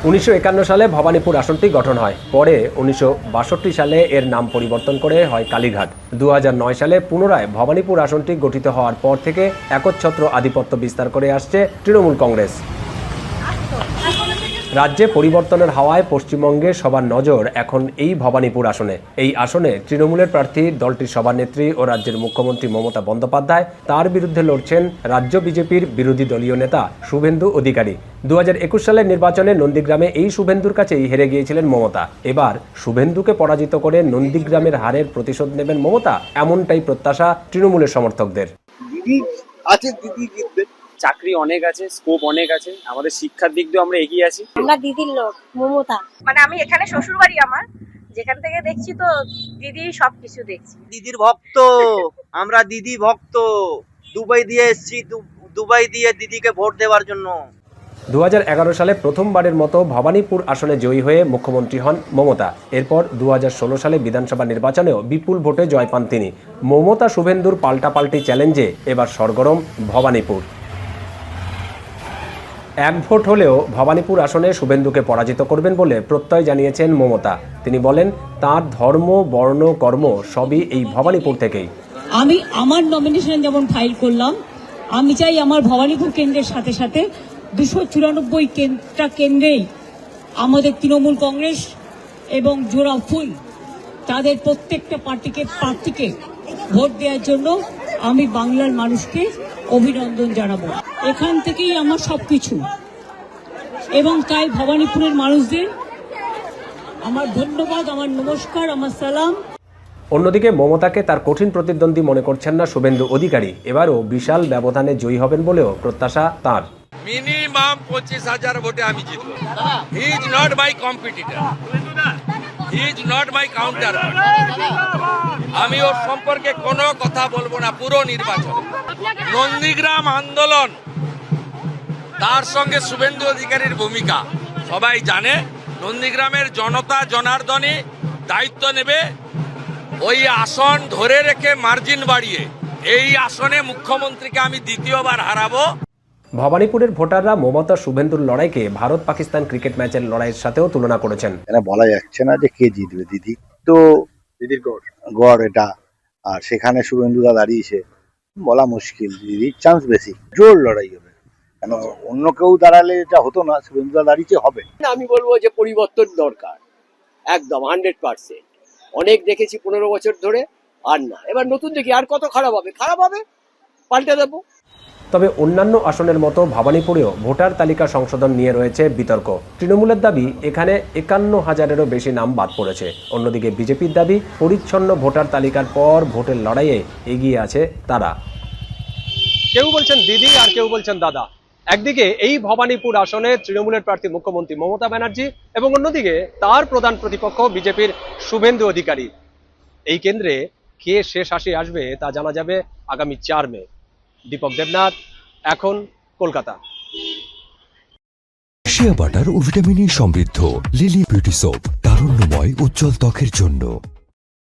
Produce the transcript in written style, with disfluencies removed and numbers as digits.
1951 সালে ভবানীপুর আসনটি গঠন হয়। পরে 1962 সালে এর নাম পরিবর্তন করে হয় কালীঘাট। 2009 সালে পুনরায় ভবানীপুর আসনটি গঠিত হওয়ার পর থেকে একচ্ছত্র আধিপত্য বিস্তার করে আসছে তৃণমূল কংগ্রেস। রাজ্যে পরিবর্তনের হাওয়ায় পশ্চিমবঙ্গে সবার নজর এখন এই ভবানীপুর আসনে। এই আসনে তৃণমূলের প্রার্থী দলটির সভানেত্রী ও রাজ্যের মুখ্যমন্ত্রী মমতা বন্দ্যোপাধ্যায়। তার বিরুদ্ধে লড়ছেন রাজ্য বিজেপির বিরোধী দলীয় নেতা শুভেন্দু অধিকারী। 2021 সালের নির্বাচনে নন্দীগ্রামে এই শুভেন্দুর কাছেই হেরে গিয়েছিলেন মমতা। এবার শুভেন্দুকে পরাজিত করে নন্দীগ্রামের হারের প্রতিশোধ নেবেন মমতা, এমনটাই প্রত্যাশা তৃণমূলের সমর্থকদের। চাকরি অনেক আছে, স্কোপ অনেক আছে, আমাদের শিক্ষার দিক দিয়ে আমরা এগিয়ে আছি। আমরা দিদির লোক মমতা, মানে আমি এখানে শ্বশুর বাড়ি আমার, যেখান থেকে দেখছি তো দিদি সবকিছু দেখছি। দিদির ভক্ত, আমরা দিদি ভক্ত। দুবাই দিয়ে এসেছি, দুবাই দিয়ে দিদিকে ভোট দেওয়ার জন্য। 2011 সালে প্রথমবারের মতো ভবানীপুর আসনে জয়ী হয়ে মুখ্যমন্ত্রী হন মমতা। এরপর 2016 সালে বিধানসভা নির্বাচনেও বিপুল ভোটে জয় পান তিনি। মমতা শুভেন্দুর পাল্টাপাল্টি চ্যালেঞ্জে এবার সরগরম ভবানীপুর। এক ভোট হলেও ভবানীপুর আসনে শুভেন্দুকে পরাজিত করবেন বলে প্রত্যয় জানিয়েছেন মমতা। তিনি বলেন, তার ধর্ম, বর্ণ, কর্ম সবই এই ভবানীপুর থেকেই। আমি আমার নমিনেশন যেমন ফাইল করলাম, আমি চাই আমার ভবানীপুর কেন্দ্রের সাথে সাথে 294টা কেন্দ্রেই আমাদের তৃণমূল কংগ্রেস এবং জোড়া ফুল তাদের প্রত্যেকটা প্রার্থীকে ভোট দেওয়ার জন্য আমি বাংলার মানুষকে অভিনন্দন জানাবো। এখান থেকেই আমার সবকিছু, এবং তাই ভবানীপুরের মানুষদের আমার ধন্যবাদ, আমার নমস্কার, আমার সালাম। অন্যদিকে মমতাকে তার কঠিন প্রতিদ্বন্দ্বী মনে করছেন না শুভেন্দু অধিকারী। এবারও বিশাল ব্যবধানে জয়ী হবেন বলেও প্রত্যাশা তার। মিনিমাম 25,000 ভোটে আমি জিতবো। He is not my competitor, he is not my counter. আমি ওর সম্পর্কে কোনো কথা বলবো না পুরো নির্বাচন। নন্দীগ্রাম আন্দোলন, তার সঙ্গে শুভেন্দু অধিকারীর ভূমিকা সবাই জানে। নন্দীগ্রামের জনতা জনার্দনই দায়িত্ব নেবে ওই আসন ধরে রেখে মার্জিন বাড়িয়ে এই আসনে মুখ্যমন্ত্রীকে আমি দ্বিতীয়বার হারাবো। ভবানীপুরের ভোটাররা মমতা শুভেন্দুর লড়াইকে ভারত পাকিস্তান ক্রিকেট ম্যাচের লড়াইয়ের সাথেও তুলনা করেছেন। এটা বলা যাচ্ছে না যে কে জিতবে। দিদি তো দিদির গড় এটা, আর সেখানে শুভেন্দুদা দাঁড়িয়েছে, বলা মুশকিল। দিদির চান্স বেশি, জোর লড়াই হবে। কেন অন্য কেউ দাঁড়ালে এটা হতো না, শুভেন্দুদা দাঁড়িয়েছে, হবে। আমি বলবো যে পরিবর্তন দরকার, একদম 100%। অনেক দেখেছি 15 বছর ধরে, আর না, এবার নতুন দেখি। আর কত খারাপ হবে, পাল্টে দেবো। তবে অন্যান্য আসনের মতো ভবানীপুরেও ভোটার তালিকা সংশোধন নিয়ে রয়েছে বিতর্ক। তৃণমূলের দাবি এখানে 51,000-এরও বেশি নাম বাদ পড়েছে। অন্যদিকে বিজেপির দাবি পরিচ্ছন্ন ভোটার তালিকার পর ভোটের লড়াইয়ে এগিয়ে আছে তারা। কেউ বলছেন দিদি আর কেউ বলছেন দাদা। একদিকে এই ভবানীপুর আসনে তৃণমূলের প্রার্থী মুখ্যমন্ত্রী মমতা ব্যানার্জি এবং অন্যদিকে তার প্রধান প্রতিপক্ষ বিজেপির শুভেন্দু অধিকারী। এই কেন্দ্রে কে শেষ হাসি আসবে তা জানা যাবে আগামী 4 মে। দীপক দেবনাথ, এখন কলকাতা। শিয়া বাটার ও ভিটামিন ই সমৃদ্ধ লিলি বিউটি সোপ, তারুণ্যময় উজ্জ্বল ত্বকের জন্য।